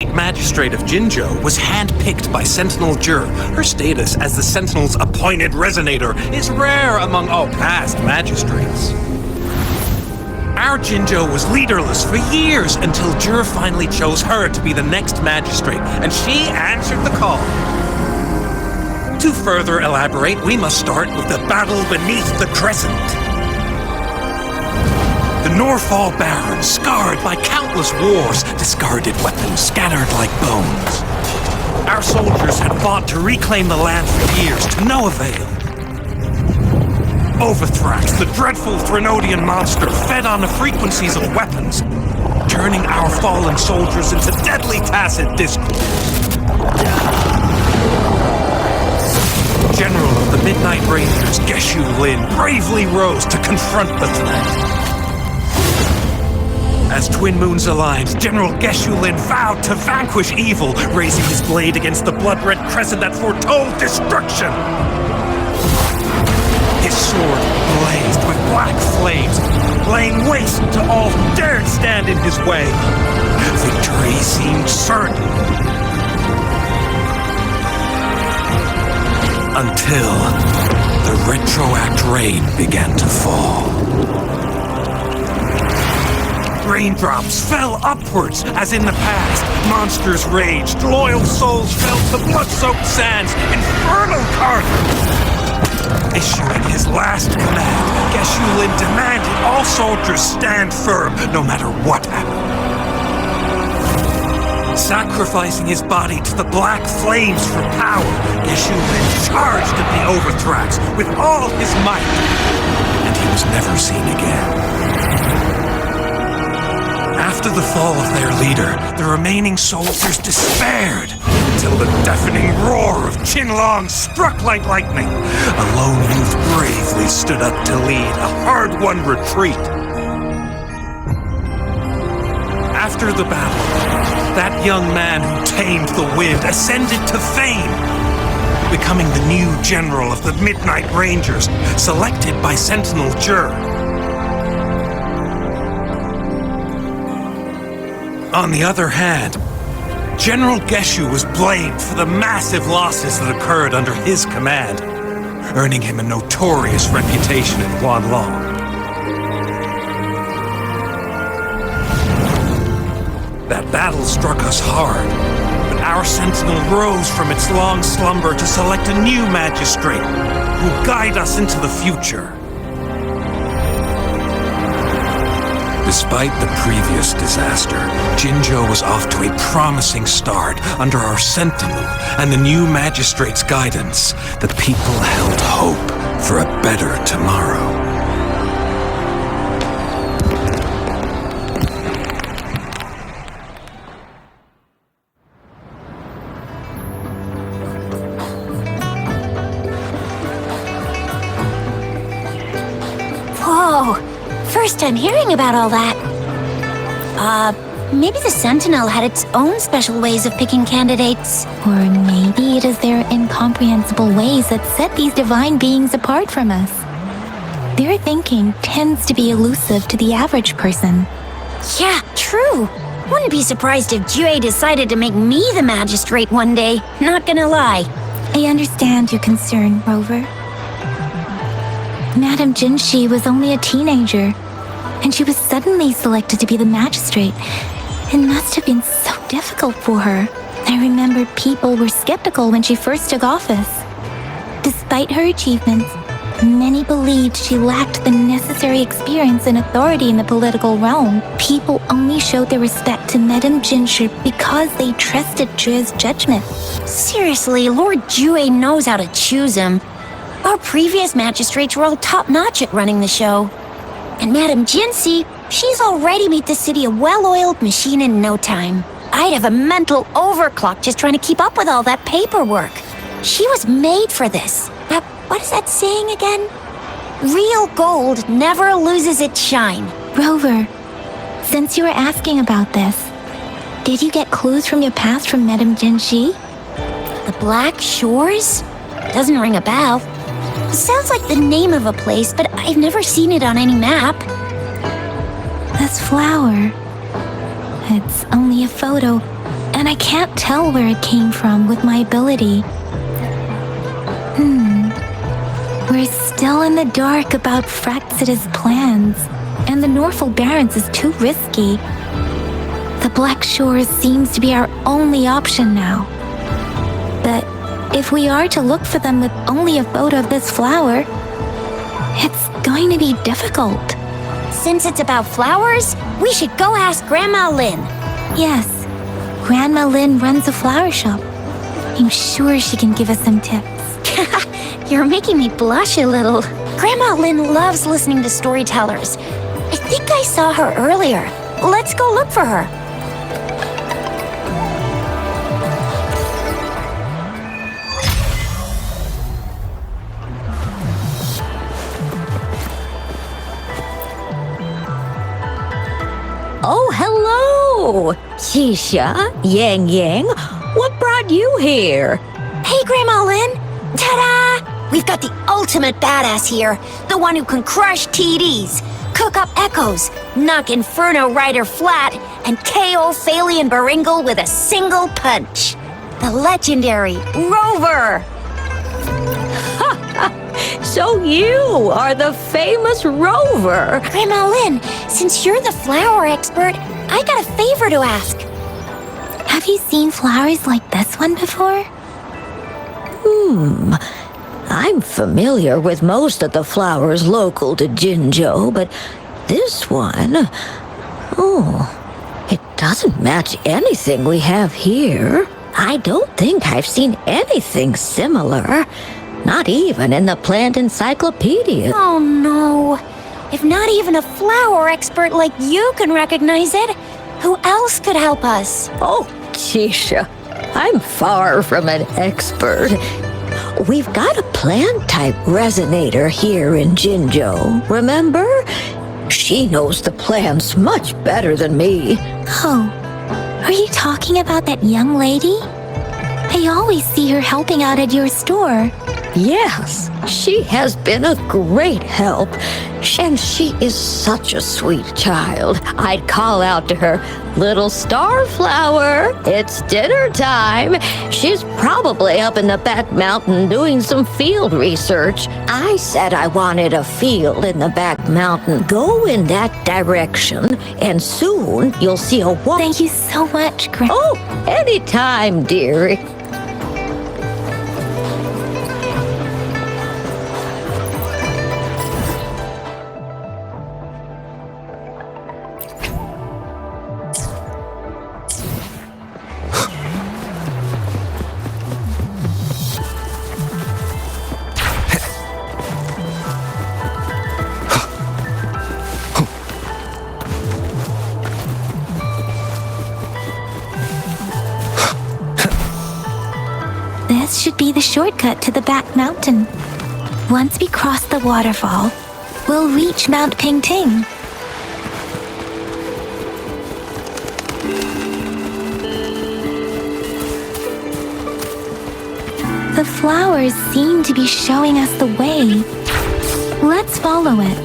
Magistrate of Jinzhou was handpicked by Sentinel Jur. Her status as the Sentinel's appointed resonator is rare among all past magistrates. Our Jinzhou was leaderless for years until Jur finally chose her to be the next magistrate, and she answered the call. To further elaborate, we must start with the battle beneath the crescent. The Norfall Baron, scarred by countless wars, discarded weapons scattered like bones. Our soldiers had fought to reclaim the land for years, to no avail. Overthrax, the dreadful Threnodian monster, fed on the frequencies of weapons, turning our fallen soldiers into deadly tacit discourse. General of the Midnight Rangers, Geshu Lin, bravely rose to confront the threat. As twin moons aligned, General Geshu Lin vowed to vanquish evil, raising his blade against the blood-red crescent that foretold destruction. His sword blazed with black flames, laying waste to all who dared stand in his way. Victory seemed certain. Until the retroact rain began to fall. Raindrops fell upwards, as in the past. Monsters raged, loyal souls fell to blood-soaked sands, infernal carnage. Issuing his last command, Geshu Lin demanded all soldiers stand firm, no matter what happened. Sacrificing his body to the black flames for power, Geshu Lin charged at the Overthrax with all his might, and he was never seen again. After the fall of their leader, the remaining soldiers despaired, until the deafening roar of Qinlong struck like lightning. A lone youth bravely stood up to lead a hard-won retreat. After the battle, that young man who tamed the wind ascended to fame, becoming the new general of the Midnight Rangers, selected by Sentinel Jur. On the other hand, General Geshu was blamed for the massive losses that occurred under his command, earning him a notorious reputation in Guanlong. That battle struck us hard, but our sentinel rose from its long slumber to select a new magistrate who will guide us into the future. Despite the previous disaster, Jinzhou was off to a promising start under our sentinel and the new magistrate's guidance. The people held hope for a better tomorrow. Whoa! First time hearing about all that. Maybe the Sentinel had its own special ways of picking candidates. Or maybe it is their incomprehensible ways that set these divine beings apart from us. Their thinking tends to be elusive to the average person. Yeah, true. Wouldn't be surprised if Jue decided to make me the magistrate one day. Not gonna lie. I understand your concern, Rover. Madame Jinshi was only a teenager, and she was suddenly selected to be the magistrate. It must have been so difficult for her. I remember people were skeptical when she first took office. Despite her achievements, many believed she lacked the necessary experience and authority in the political realm. People only showed their respect to Madame Jinshi because they trusted Jue's judgment. Seriously, Lord Jue knows how to choose him. Our previous magistrates were all top-notch at running the show. And Madame Jinshi, she's already made the city a well-oiled machine in no time. I'd have a mental overclock just trying to keep up with all that paperwork. She was made for this. What is that saying again? Real gold never loses its shine. Rover, since you were asking about this, did you get clues from your past from Madame Jinshi? The Black Shores? Doesn't ring a bell. Sounds like the name of a place, but I've never seen it on any map. This flower, it's only a photo, and I can't tell where it came from with my ability. We're still in the dark about Fraxita's plans, and the Norfolk Barrens is too risky. The Black Shores seems to be our only option now. But if we are to look for them with only a photo of this flower, it's going to be difficult. Since it's about flowers, we should go ask Grandma Lynn. Yes, Grandma Lynn runs a flower shop. I'm sure she can give us some tips. You're making me blush a little. Grandma Lynn loves listening to storytellers. I think I saw her earlier. Let's go look for her. Oh, hello! Keisha, Yang Yang, what brought you here? Hey, Grandma Lynn. Ta-da! We've got the ultimate badass here. The one who can crush TDs, cook up echoes, knock Inferno Rider flat, and KO Phaley and Baringle with a single punch. The legendary Rover! So you are the famous Rover. Grandma Lynn, since you're the flower expert, I got a favor to ask. Have you seen flowers like this one before? I'm familiar with most of the flowers local to Jinzhou, but this one... it doesn't match anything we have here. I don't think I've seen anything similar. Not even in the plant encyclopedia. Oh no. If not even a flower expert like you can recognize it, who else could help us? Oh, Keisha, I'm far from an expert. We've got a plant-type resonator here in Jinzhou, remember? She knows the plants much better than me. Oh, are you talking about that young lady? I always see her helping out at your store. Yes, she has been a great help, and she is such a sweet child. I'd call out to her, "Little Starflower, it's dinner time." She's probably up in the back mountain doing some field research. I said I wanted a field in the back mountain. Go in that direction, and soon you'll see a wall. Thank you so much, Grandma. Oh, anytime, dearie. This should be the shortcut to the back mountain. Once we cross the waterfall, we'll reach Mount Pingting. The flowers seem to be showing us the way. Let's follow it.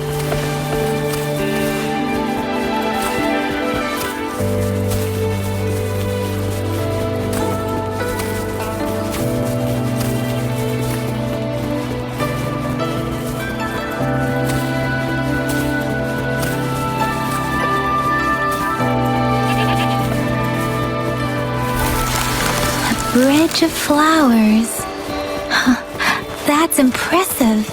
Bridge of flowers. That's impressive.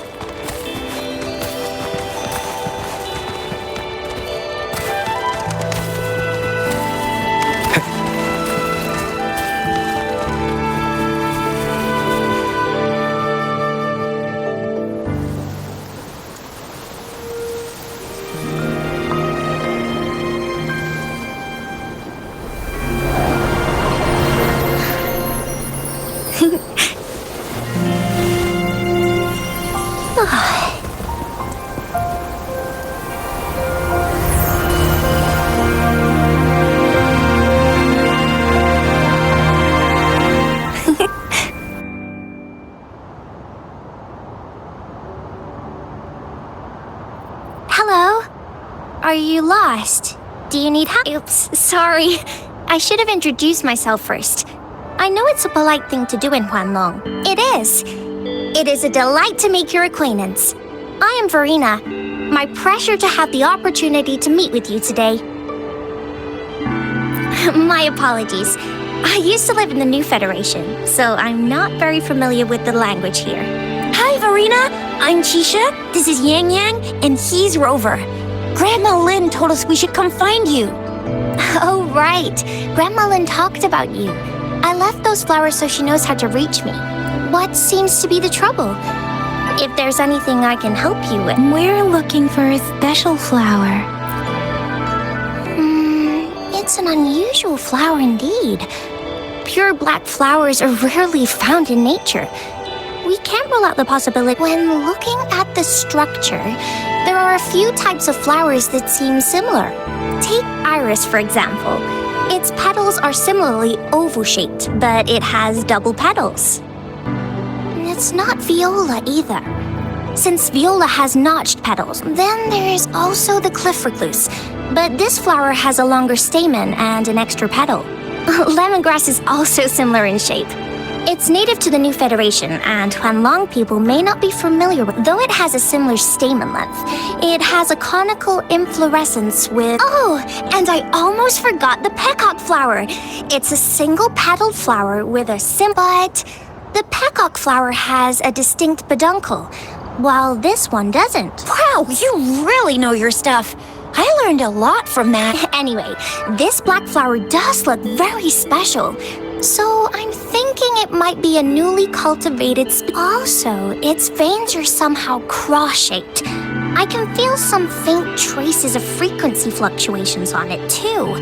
Hello? Are you lost? Do you need help? Oops, sorry. I should have introduced myself first. I know it's a polite thing to do in Huanlong. It is. It is a delight to make your acquaintance. I am Verena. My pleasure to have the opportunity to meet with you today. My apologies. I used to live in the New Federation, so I'm not very familiar with the language here. Hi, Verena. I'm Chisha. This is Yang Yang, and he's Rover. Grandma Lynn told us we should come find you. Oh, right. Grandma Lynn talked about you. I left those flowers so she knows how to reach me. What seems to be the trouble? If there's anything I can help you with. We're looking for a special flower. It's an unusual flower indeed. Pure black flowers are rarely found in nature. We can't rule out the possibility. When looking at the structure, there are a few types of flowers that seem similar. Take iris, for example. Its petals are similarly oval-shaped, but it has double petals. It's not viola either. Since viola has notched petals, then there is also the cliff recluse. But this flower has a longer stamen and an extra petal. Lemongrass is also similar in shape. It's native to the New Federation, and Huanlong people may not be familiar with it. Though it has a similar stamen length, it has a conical inflorescence with... Oh, and I almost forgot the peacock flower. It's a single-petaled flower with a but the peacock flower has a distinct peduncle, while this one doesn't. Wow, you really know your stuff. I learned a lot from that. Anyway, this black flower does look very special. So I'm thinking it might be a newly cultivated Also, its veins are somehow cross-shaped. I can feel some faint traces of frequency fluctuations on it, too.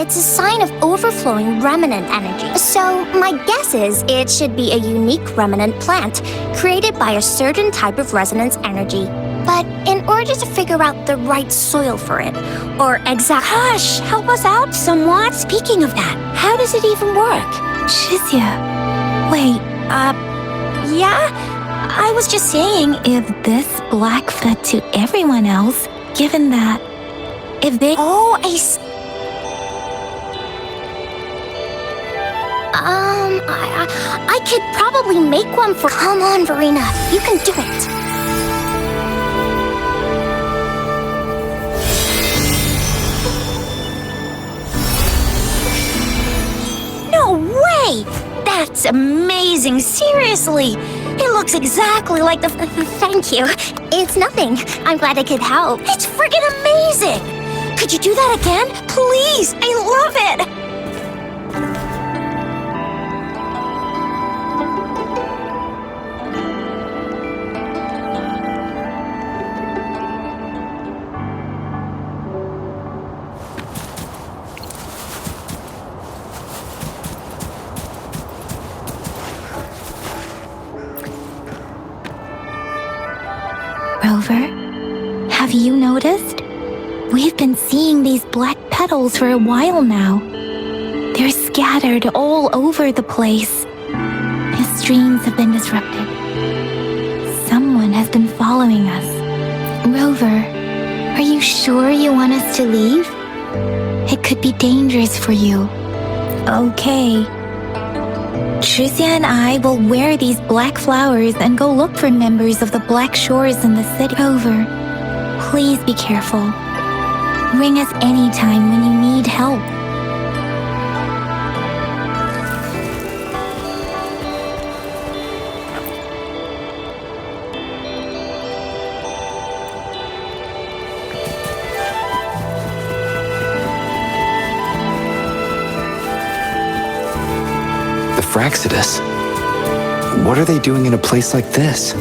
It's a sign of overflowing remnant energy. So my guess is it should be a unique remnant plant created by a certain type of resonance energy. But in order to figure out the right soil for it, or Hush, help us out somewhat. Speaking of that, how does it even work? Shizia, wait, Yeah? I was just saying, if this black fed to everyone else, given that if they... oh, I could probably make one for... Come on, Verena, you can do it. No way! That's amazing, seriously. It looks exactly like the... Thank you. It's nothing. I'm glad I could help. It's friggin' amazing! Could you do that again? Please, I love it! Rover, have you noticed? We've been seeing these black petals for a while now. They're scattered all over the place. The streams have been disrupted. Someone has been following us. Rover, are you sure you want us to leave? It could be dangerous for you. Okay. Shizia and I will wear these black flowers and go look for members of the Black Shores in the city. Rover, please be careful. Ring us anytime when you need help. The Fraxidus. What are they doing in a place like this?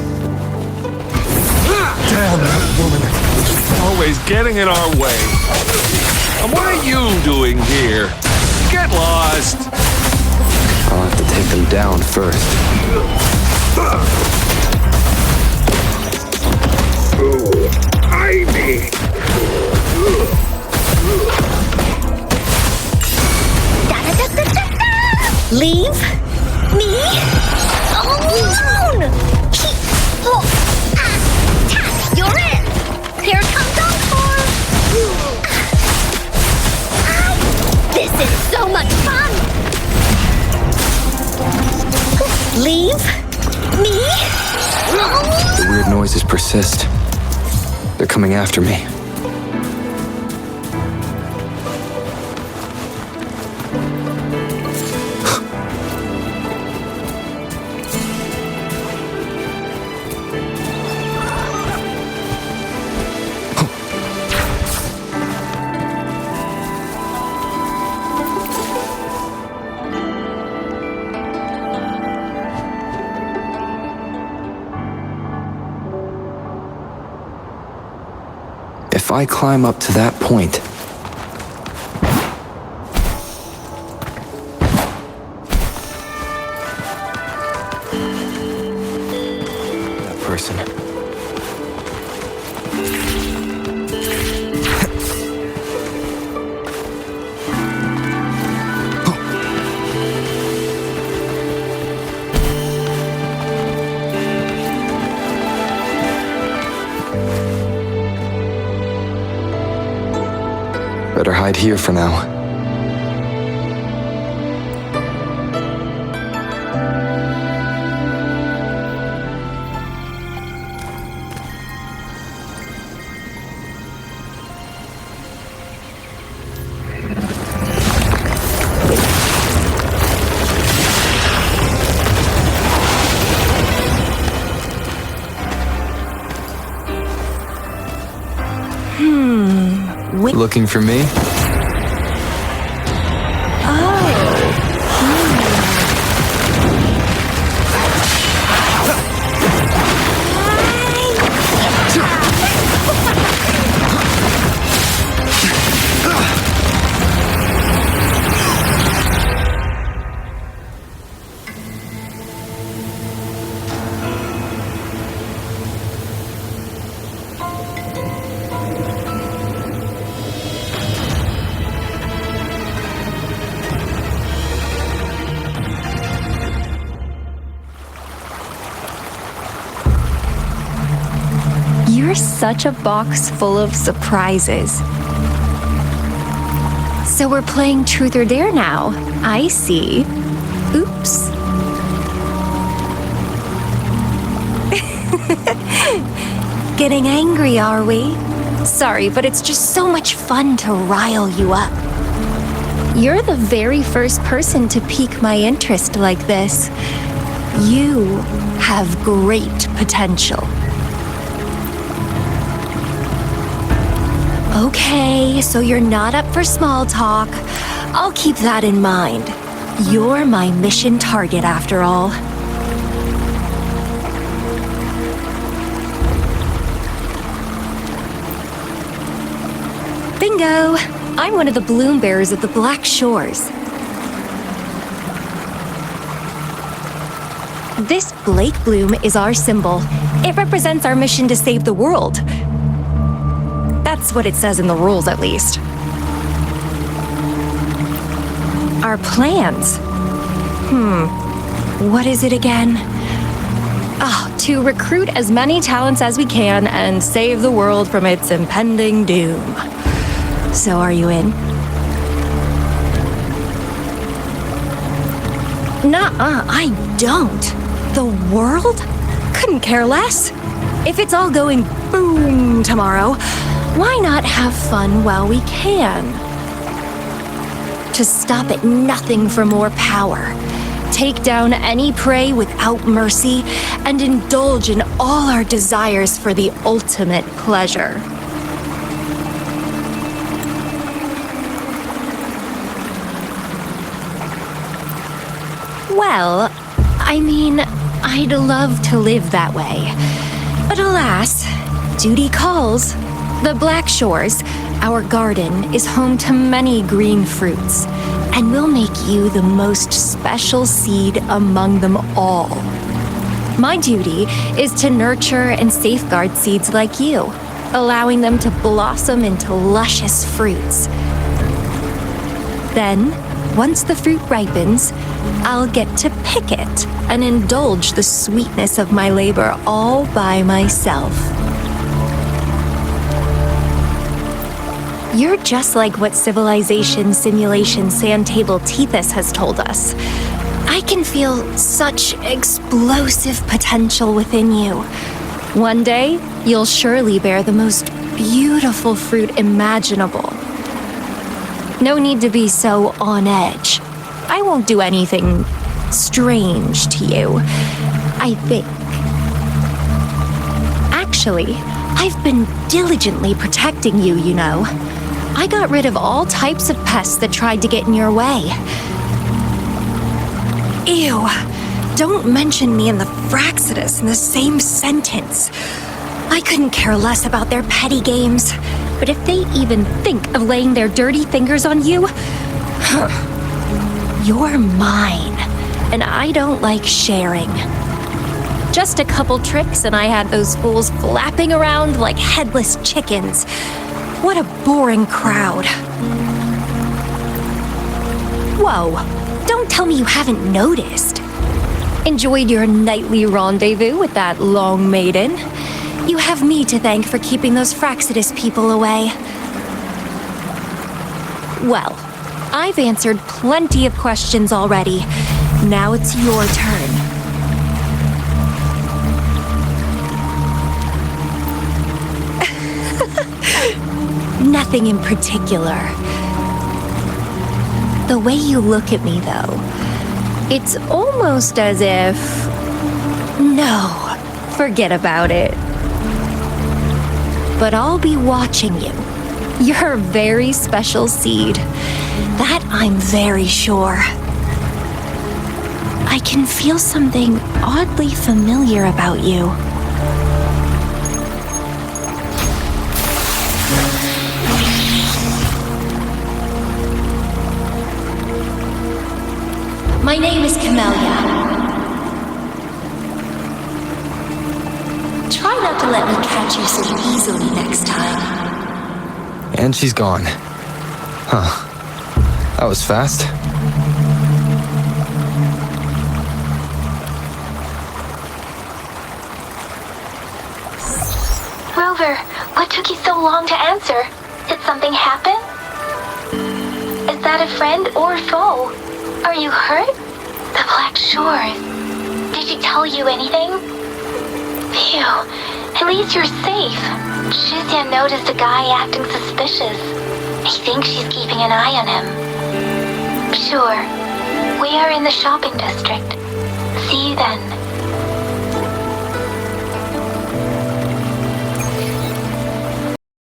Damn that woman. She's always getting in our way. And what are you doing here? Get lost. I'll have to take them down first. Ivy. Leave me alone! You're in! Here comes Encore! This This is so much fun! Leave? Me? The weird noises persist. They're coming after me. If I climb up to that point, that person. Better hide here for now. Looking for me? You're such a box full of surprises. So we're playing Truth or Dare now. I see. Oops. Getting angry, are we? Sorry, but it's just so much fun to rile you up. You're the very first person to pique my interest like this. You have great potential. Okay, so you're not up for small talk. I'll keep that in mind. You're my mission target after all. Bingo! I'm one of the bloom bearers of the Black Shores. This Blake bloom is our symbol. It represents our mission to save the world. That's what it says in the rules, at least. Our plans. What is it again? To recruit as many talents as we can and save the world from its impending doom. So are you in? Nuh-uh, I don't. The world? Couldn't care less. If it's all going boom tomorrow, why not have fun while we can? To stop at nothing for more power, take down any prey without mercy, and indulge in all our desires for the ultimate pleasure. Well, I mean, I'd love to live that way. But alas, duty calls. The Black Shores, our garden, is home to many green fruits, and will make you the most special seed among them all. My duty is to nurture and safeguard seeds like you, allowing them to blossom into luscious fruits. Then, once the fruit ripens, I'll get to pick it and indulge the sweetness of my labor all by myself. You're just like what Civilization Simulation Sandtable Tethys has told us. I can feel such explosive potential within you. One day, you'll surely bear the most beautiful fruit imaginable. No need to be so on edge. I won't do anything strange to you, I think. Actually, I've been diligently protecting you, you know. I got rid of all types of pests that tried to get in your way. Ew, don't mention me and the Fraxidus in the same sentence. I couldn't care less about their petty games, but if they even think of laying their dirty fingers on you, you're mine, and I don't like sharing. Just a couple tricks and I had those fools flapping around like headless chickens. What a boring crowd. Whoa, don't tell me you haven't noticed. Enjoyed your nightly rendezvous with that long maiden? You have me to thank for keeping those Fraxidus people away. Well, I've answered plenty of questions already. Now it's your turn. Nothing in particular. The way you look at me, though, it's almost as if... No, forget about it. But I'll be watching you. You're a very special seed. That I'm very sure. I can feel something oddly familiar about you. My name is Camellya. Try not to let me catch you so easily next time. And she's gone. Huh. That was fast. Rover, what took you so long to answer? Did something happen? Is that a friend or foe? Are you hurt? The Black Shores. Did she tell you anything? Phew, at least you're safe. Shizia noticed a guy acting suspicious. I think she's keeping an eye on him. Sure, we are in the shopping district. See you then.